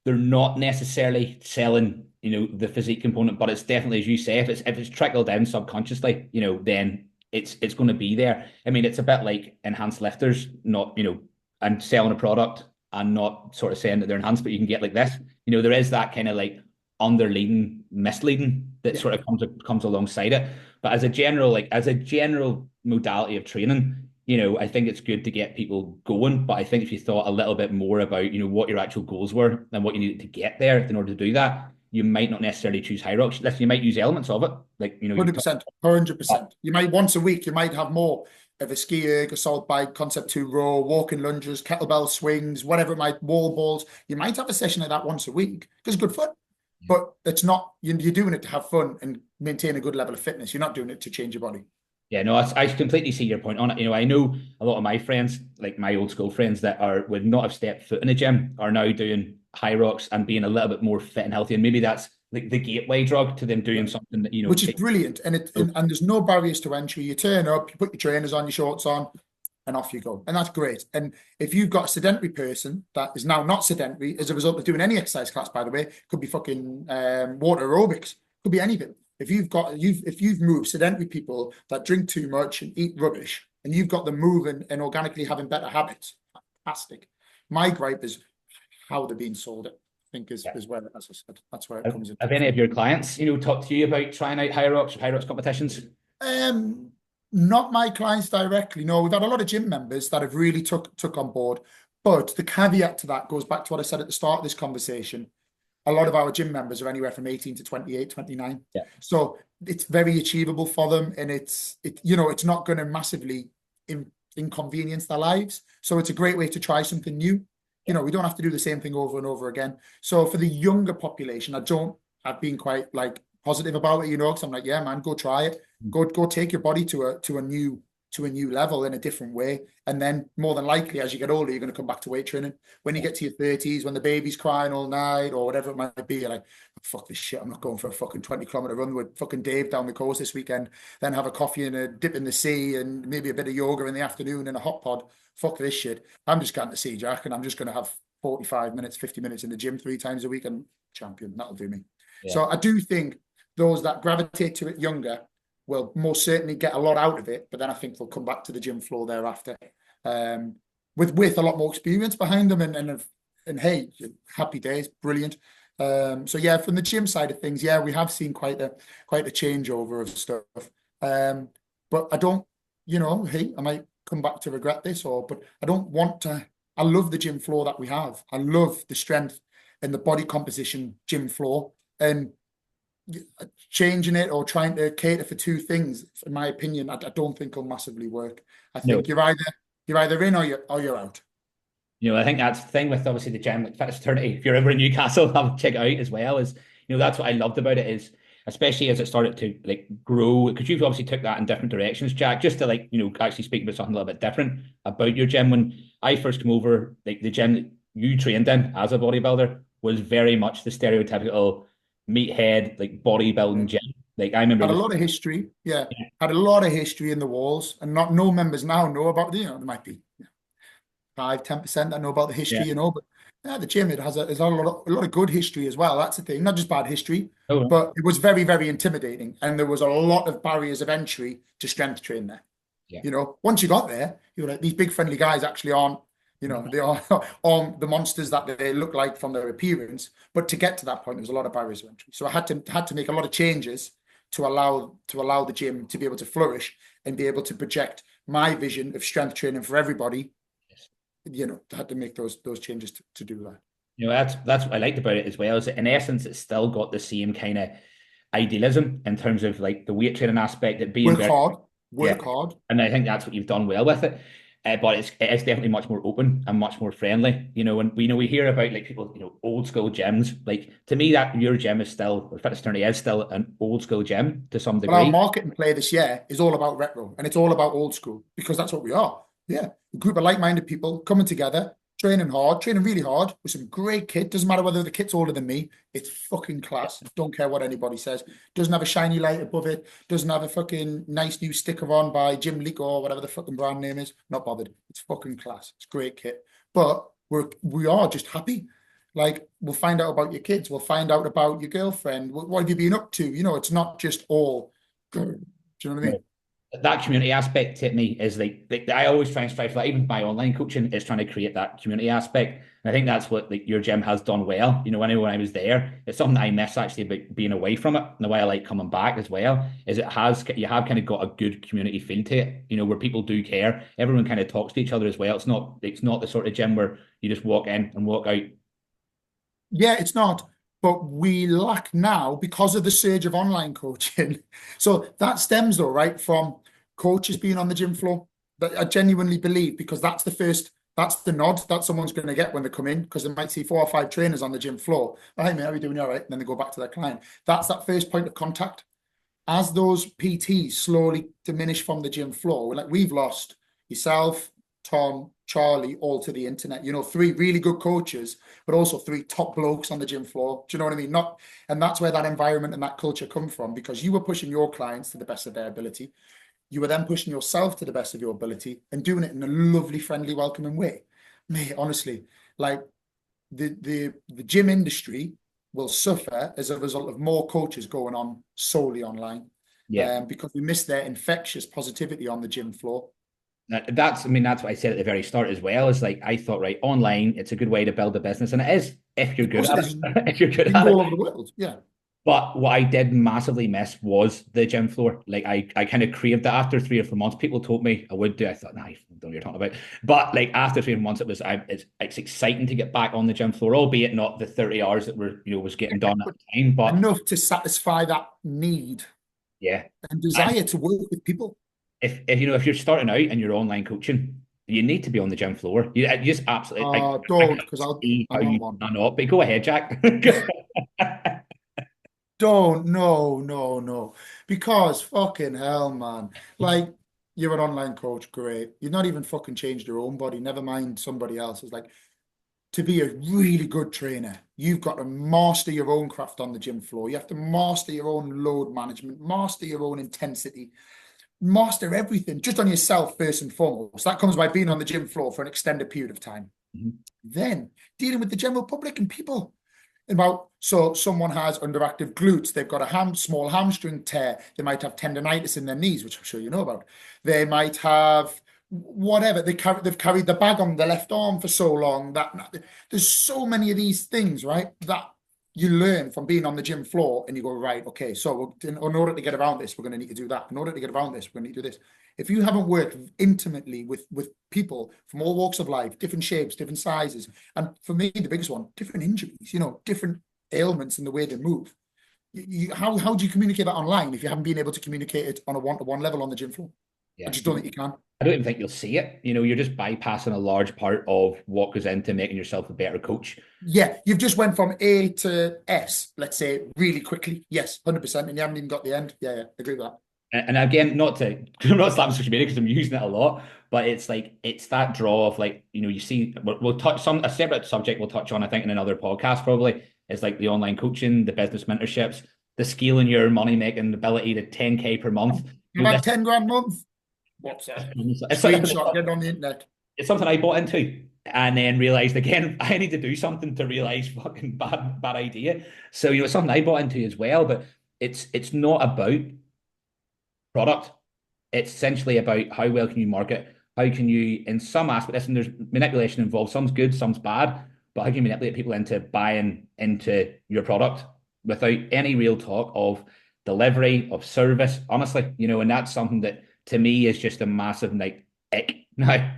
[SPEAKER 1] they're not necessarily selling, the physique component, but it's definitely, as you say, if it's trickled in subconsciously, then it's going to be there. I mean, it's a bit like enhanced lifters, not, and selling a product and not sort of saying that they're enhanced, but you can get like this. There is that kind of like underleading, misleading that
[SPEAKER 2] yeah,
[SPEAKER 1] sort of comes alongside it. But as a general modality of training, I think it's good to get people going. But I think if you thought a little bit more about, what your actual goals were and what you needed to get there in order to do that, you might not necessarily choose Hyrox. Listen, you might use elements of it. Like, you've talked
[SPEAKER 2] 100%, 100%.
[SPEAKER 1] about
[SPEAKER 2] You might once a week, you might have more of a ski erg, assault bike, concept two row, walking lunges, kettlebell swings, whatever it might, wall balls. You might have a session like that once a week because it's good fun. But it's not, you're doing it to have fun and maintain a good level of fitness. You're not doing it to change your body.
[SPEAKER 1] Yeah, no, I completely see your point on it. I know a lot of my friends, like my old school friends that would not have stepped foot in a gym, are now doing Hyrox and being a little bit more fit and healthy. And maybe that's like the gateway drug to them doing something that,
[SPEAKER 2] Which is brilliant. And there's no barriers to entry. You turn up, you put your trainers on, your shorts on, and off you go. And that's great. And if you've got a sedentary person that is now not sedentary as a result of doing any exercise class, by the way, could be fucking water aerobics, could be anything. If you've moved sedentary people that drink too much and eat rubbish, and you've got them moving and organically having better habits, fantastic. My gripe is how they're being sold. It I think
[SPEAKER 1] yeah.
[SPEAKER 2] is where, as I said, that's where it
[SPEAKER 1] Have,
[SPEAKER 2] comes into
[SPEAKER 1] have
[SPEAKER 2] it
[SPEAKER 1] any
[SPEAKER 2] for
[SPEAKER 1] of
[SPEAKER 2] me.
[SPEAKER 1] your clients, talked to you about trying out Hyrox or Hyrox competitions?
[SPEAKER 2] Um, Not my clients directly. No, we've had a lot of gym members that have really took on board. But the caveat to that goes back to what I said at the start of this conversation. A lot of our gym members are anywhere from 18 to 28, 29.
[SPEAKER 1] Yeah.
[SPEAKER 2] So it's very achievable for them, and it's not going to massively inconvenience their lives. So it's a great way to try something new. We don't have to do the same thing over and over again. So for the younger population, I've been quite like positive about it, because I'm like, yeah, man, go try it. Go take your body to a new level in a different way. And then more than likely, as you get older, you're going to come back to weight training. When you get to your 30s, when the baby's crying all night or whatever it might be, you're like, fuck this shit. I'm not going for a fucking 20-kilometer run with fucking Dave down the coast this weekend, then have a coffee and a dip in the sea and maybe a bit of yoga in the afternoon and a hot pod. Fuck this shit. I'm just going to see Jack and I'm just going to have 45 minutes, 50 minutes in the gym 3 times a week and champion. That'll do me.
[SPEAKER 1] Yeah.
[SPEAKER 2] So I do think those that gravitate to it younger will most certainly get a lot out of it, but then I think they'll come back to the gym floor thereafter, with a lot more experience behind them, and hey, happy days, brilliant. So yeah, from the gym side of things, yeah, we have seen quite a changeover of stuff. But I don't, hey, I might come back to regret this, but I don't want to. I love the gym floor that we have. I love the strength and the body composition gym floor, and changing it or trying to cater for two things, in my opinion, I don't think will massively work. I
[SPEAKER 1] No.
[SPEAKER 2] think you're either in or you're out.
[SPEAKER 1] I think that's the thing with obviously the gym, like Fitness Eternity. If you're ever in Newcastle, have a check it out as well. That's what I loved about it is, especially as it started to like grow, because you've obviously took that in different directions, Jack, just to like, actually speak about something a little bit different about your gym. When I first came over, like the gym that you trained in as a bodybuilder was very much the stereotypical meathead, like bodybuilding gym. Like I remember
[SPEAKER 2] Had a
[SPEAKER 1] this.
[SPEAKER 2] lot of history. Yeah.
[SPEAKER 1] Yeah,
[SPEAKER 2] Had a lot of history in the walls, and not no members now know about, there might be 5, 10% that know about the
[SPEAKER 1] yeah.
[SPEAKER 2] history, but yeah, the gym, it has a lot of good history as well. That's the thing, not just bad history,
[SPEAKER 1] Oh, no.
[SPEAKER 2] but it was very, very intimidating. And there was a lot of barriers of entry to strength train there.
[SPEAKER 1] Yeah.
[SPEAKER 2] Once you got there, you were like, these big friendly guys actually aren't, they are on the monsters that they look like from their appearance. But to get to that point, there was a lot of barriers of entry. So I had to make a lot of changes to allow the gym to be able to flourish and be able to project my vision of strength training for everybody. Had to make those changes to do that.
[SPEAKER 1] That's what I liked about it as well. Is that in essence, it's still got the same kind of idealism in terms of like the weight training aspect, it being
[SPEAKER 2] Work
[SPEAKER 1] very,
[SPEAKER 2] hard,
[SPEAKER 1] yeah.
[SPEAKER 2] work hard.
[SPEAKER 1] And I think that's what you've done well with it. But it's definitely much more open and much more friendly. And we hear about like people, old school gyms. Like to me, that your gym is still, or Fitness Eternity is still an old school gym to some
[SPEAKER 2] But our
[SPEAKER 1] degree.
[SPEAKER 2] marketing play this year is all about retro and it's all about old school because that's what we are. Yeah. A group of like-minded people coming together, training hard, training really hard with some great kit. Doesn't matter whether the kit's older than me. It's fucking class. Don't care what anybody says. Doesn't have a shiny light above it. Doesn't have a fucking nice new sticker on by Jim Leak or whatever the fucking brand name is. Not bothered. It's fucking class. It's great kit. But we are just happy. Like, we'll find out about your kids. We'll find out about your girlfriend. What have you been up to? It's not just all good. Do you know what I mean?
[SPEAKER 1] That community aspect to me is like I always try and strive for that. Even my online coaching is trying to create that community aspect. And I think that's what like your gym has done well. When I was there, it's something that I miss actually about being away from it. And the way I like coming back as well is you have kind of got a good community feel to it, where people do care. Everyone kind of talks to each other as well. It's not the sort of gym where you just walk in and walk out.
[SPEAKER 2] Yeah, it's not. But we lack now because of the surge of online coaching. So that stems though, right, from coaches being on the gym floor. That I genuinely believe because that's the nod that someone's going to get when they come in because they might see 4 or 5 trainers on the gym floor. Oh, hey, mate, how are you doing? All right. And then they go back to their client. That's that first point of contact. As those PTs slowly diminish from the gym floor, like we've lost yourself, Tom, Charlie, all to the internet. 3 really good coaches, but also 3 top blokes on the gym floor. Do you know what I mean? And that's where that environment and that culture come from because you were pushing your clients to the best of their ability. You were then pushing yourself to the best of your ability and doing it in a lovely, friendly, welcoming way. Mate, honestly, like the gym industry will suffer as a result of more coaches going on solely online
[SPEAKER 1] Yeah.
[SPEAKER 2] because we miss their infectious positivity on the gym floor.
[SPEAKER 1] That's what I said at the very start as well. Is like I thought, right, online, it's a good way to build a business, and it is if you're
[SPEAKER 2] Of
[SPEAKER 1] good
[SPEAKER 2] course it
[SPEAKER 1] at
[SPEAKER 2] is.
[SPEAKER 1] it. If you're good
[SPEAKER 2] You can
[SPEAKER 1] at
[SPEAKER 2] go
[SPEAKER 1] it.
[SPEAKER 2] all over the world. Yeah.
[SPEAKER 1] But what I did massively miss was the gym floor. Like I kind of craved that after 3 or 4 months. People told me I would do. I thought, nah, I don't know what you're talking about. But like after 3 months, it's exciting to get back on the gym floor, albeit not the 30 hours that was getting done at
[SPEAKER 2] But
[SPEAKER 1] the time. But
[SPEAKER 2] enough to satisfy that need
[SPEAKER 1] yeah,
[SPEAKER 2] and
[SPEAKER 1] and
[SPEAKER 2] desire to work with people.
[SPEAKER 1] if you're starting out and you're online coaching, you need to be on the gym floor. You just absolutely. I
[SPEAKER 2] Don't,
[SPEAKER 1] can't
[SPEAKER 2] because
[SPEAKER 1] see
[SPEAKER 2] I
[SPEAKER 1] how
[SPEAKER 2] want
[SPEAKER 1] you
[SPEAKER 2] one.
[SPEAKER 1] cannot. But go ahead, Jack.
[SPEAKER 2] Don't, no, no, no. Because fucking hell, man. Like, you're an online coach, great. You've not even fucking changed your own body, never mind somebody else's. Like, to be a really good trainer, you've got to master your own craft on the gym floor. You have to master your own load management, master your own intensity, master everything just on yourself first and foremost. That comes by being on the gym floor for an extended period of time. Then dealing with the general public and people. So someone has underactive glutes, they've got a small hamstring tear, they might have tendonitis in their knees, which I'm sure you know about. They might have whatever they've carried the bag on the left arm for so long that there's so many of these things, right? That you learn from being on the gym floor, and you go, right, okay, so in order to get around this, we're going to need to do that. In order to get around this, we're going to need to do this. If you haven't worked intimately with people from all walks of life, different shapes, different sizes, and for me, the biggest one, different injuries, different ailments in the way they move. How do you communicate that online if you haven't been able to communicate it on a one-to-one level on the gym floor? I
[SPEAKER 1] Yeah.
[SPEAKER 2] just don't think you can.
[SPEAKER 1] I don't even think you'll see it. You're just bypassing a large part of what goes into making yourself a better coach.
[SPEAKER 2] Yeah, you've just went from A to S, let's say, really quickly. Yes, 100%, and you haven't even got the end. Yeah, agree with that.
[SPEAKER 1] And again, not to I'm not slapping social media because I'm using it a lot, but it's that draw of like, you see, we'll touch a separate subject we'll touch on, I think, in another podcast probably, is like the online coaching, the business mentorships. the scaling your money making ability to 10K per month.
[SPEAKER 2] About 10 grand a month. What's that?
[SPEAKER 1] It's,
[SPEAKER 2] Screenshot, get it on the internet.
[SPEAKER 1] it's something I bought into and then realized again I need to do something to realize fucking bad idea. So it's something I bought into as well, but it's not about product. It's essentially about how well can you market, how can you in some aspects, and there's manipulation involved, some's good, some's bad, but how can you manipulate people into buying into your product without any real talk of delivery, of service, honestly, and that's something that to me is just a massive like ick now.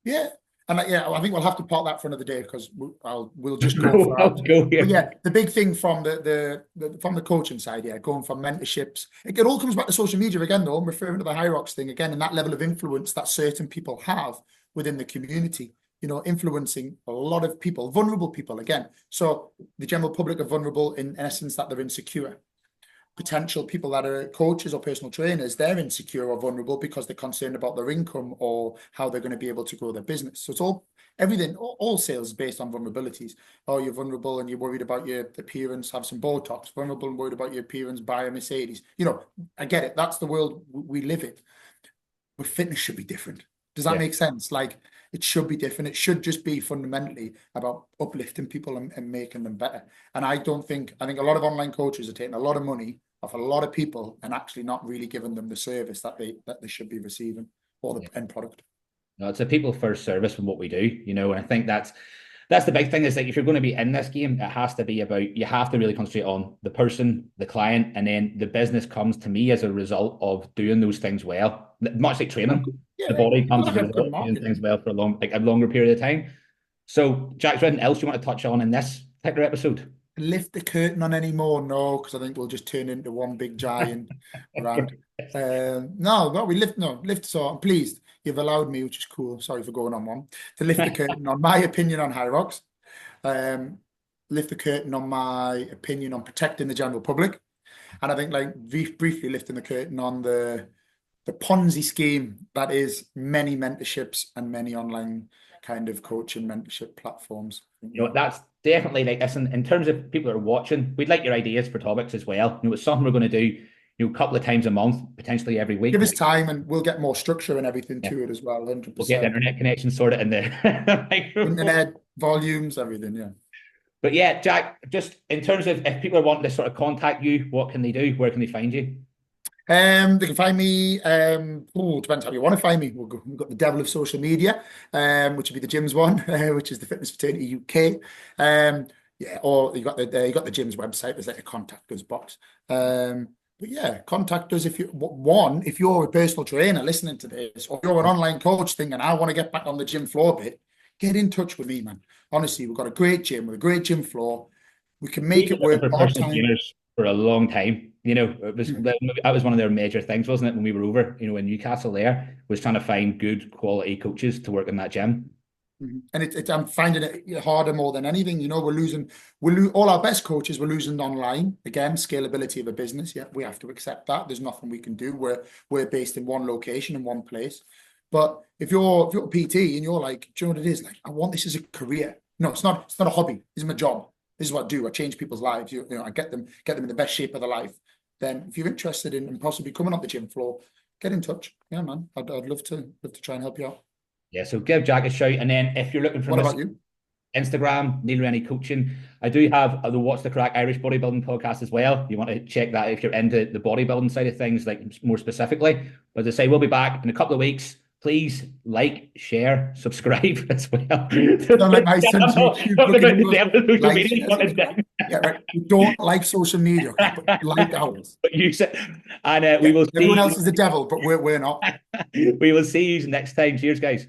[SPEAKER 2] Yeah. And yeah, I think we'll have to part that for another day because we'll just go for
[SPEAKER 1] I'll
[SPEAKER 2] hours.
[SPEAKER 1] go
[SPEAKER 2] But
[SPEAKER 1] here.
[SPEAKER 2] yeah, the big thing from from the coaching side, yeah, going from mentorships, it all comes back to social media again, though. I'm referring to the Hyrox thing again, and that level of influence that certain people have within the community, influencing a lot of people, vulnerable people again. So the general public are vulnerable in essence that they're insecure. Potential people that are coaches or personal trainers, they're insecure or vulnerable because they're concerned about their income or how they're going to be able to grow their business. So it's everything, all sales is based on vulnerabilities. Oh, you're vulnerable and you're worried about your appearance, have some Botox. Vulnerable and worried about your appearance, buy a Mercedes. I get it. That's the world we live in. But fitness should be different. Does that
[SPEAKER 1] Yeah.
[SPEAKER 2] make sense? Like it should be different. It should just be fundamentally about uplifting people and making them better. And I think a lot of online coaches are taking a lot of money off a lot of people and actually not really giving them the service that they should be receiving or the
[SPEAKER 1] Yeah.
[SPEAKER 2] end product.
[SPEAKER 1] No, it's a people first service from what we do, and I think that's the big thing is that if you're going to be in this game, it has to be about you have to really concentrate on the person, the client, and then the business comes to me as a result of doing those things well. Much like training,
[SPEAKER 2] Yeah,
[SPEAKER 1] the body
[SPEAKER 2] you've got
[SPEAKER 1] comes
[SPEAKER 2] to
[SPEAKER 1] as a
[SPEAKER 2] have
[SPEAKER 1] result
[SPEAKER 2] good
[SPEAKER 1] of doing things
[SPEAKER 2] marketing.
[SPEAKER 1] well for a longer period of time. So, Jack, is there anything else you want to touch on in this particular episode?
[SPEAKER 2] Lift the curtain on any more? No, because I think we'll just turn into one big giant rant. No, we lift. No, lift. So I'm pleased you've allowed me, which is cool. Sorry for going on one to lift the curtain on my opinion on Hyrox. Lift the curtain on my opinion on protecting the general public, and I think like briefly lifting the curtain on the Ponzi scheme that is many mentorships and many online kind of coaching mentorship platforms. Yeah.
[SPEAKER 1] That's definitely like this in terms of people that are watching. We'd like your ideas for topics as well. It's something we're going to do, a couple of times a month, potentially every week.
[SPEAKER 2] Give us time and we'll get more structure and everything
[SPEAKER 1] Yeah,
[SPEAKER 2] to it as well,
[SPEAKER 1] we'll get the
[SPEAKER 2] 100%.
[SPEAKER 1] internet connection sorted in the microphone.
[SPEAKER 2] Internet, volumes, everything, yeah.
[SPEAKER 1] But yeah, Jack, just in terms of if people are wanting to sort of contact you, what can they do? Where can they find you?
[SPEAKER 2] They can find me. Depends how you want to find me. We've got the devil of social media, which would be the gym's one, which is the Fitness Fraternity UK. Yeah, or you got the gym's website. There's like a contact us box. But yeah, contact us if you're a personal trainer listening to this, or you're an online coach thing, and I want to get back on the gym floor bit. Get in touch with me, man. Honestly, we've got a great gym with a great gym floor. We can make
[SPEAKER 1] We've
[SPEAKER 2] it
[SPEAKER 1] been looking
[SPEAKER 2] work
[SPEAKER 1] for
[SPEAKER 2] part
[SPEAKER 1] personal
[SPEAKER 2] time.
[SPEAKER 1] trainers for a long time. That was one of their major things, wasn't it? When we were over, in Newcastle, there was trying to find good quality coaches to work in that gym.
[SPEAKER 2] And I'm finding it harder more than anything. All our best coaches we're losing online. Again, scalability of a business. Yeah, we have to accept that. There's nothing we can do. We're based in one location in one place. But if you're a PT and you're like, do you know what it is? Like, I want this as a career. No, it's not. It's not a hobby. This is my job. This is what I do. I change people's lives. I get them in the best shape of their life. Then, if you're interested in possibly coming on the gym floor, get in touch. Yeah, man. I'd love to try and help you out.
[SPEAKER 1] Yeah, so give Jack a shout, and then if you're looking for
[SPEAKER 2] What about you?
[SPEAKER 1] Instagram, Neil Rennie Coaching. I do have the What's the Crack Irish Bodybuilding podcast as well. You want to check that if you're into the bodybuilding side of things, like more specifically. But as I say, we'll be back in a couple of weeks. Please like, share, subscribe as well.
[SPEAKER 2] Sound like my son's YouTube looking in like, share,
[SPEAKER 1] Media.
[SPEAKER 2] subscribe. Yeah, right. We don't like social media, okay, but like ours.
[SPEAKER 1] But use it, and we
[SPEAKER 2] Yeah,
[SPEAKER 1] will
[SPEAKER 2] everyone
[SPEAKER 1] see.
[SPEAKER 2] else is the devil, but we're not.
[SPEAKER 1] We will see you next time. Cheers, guys.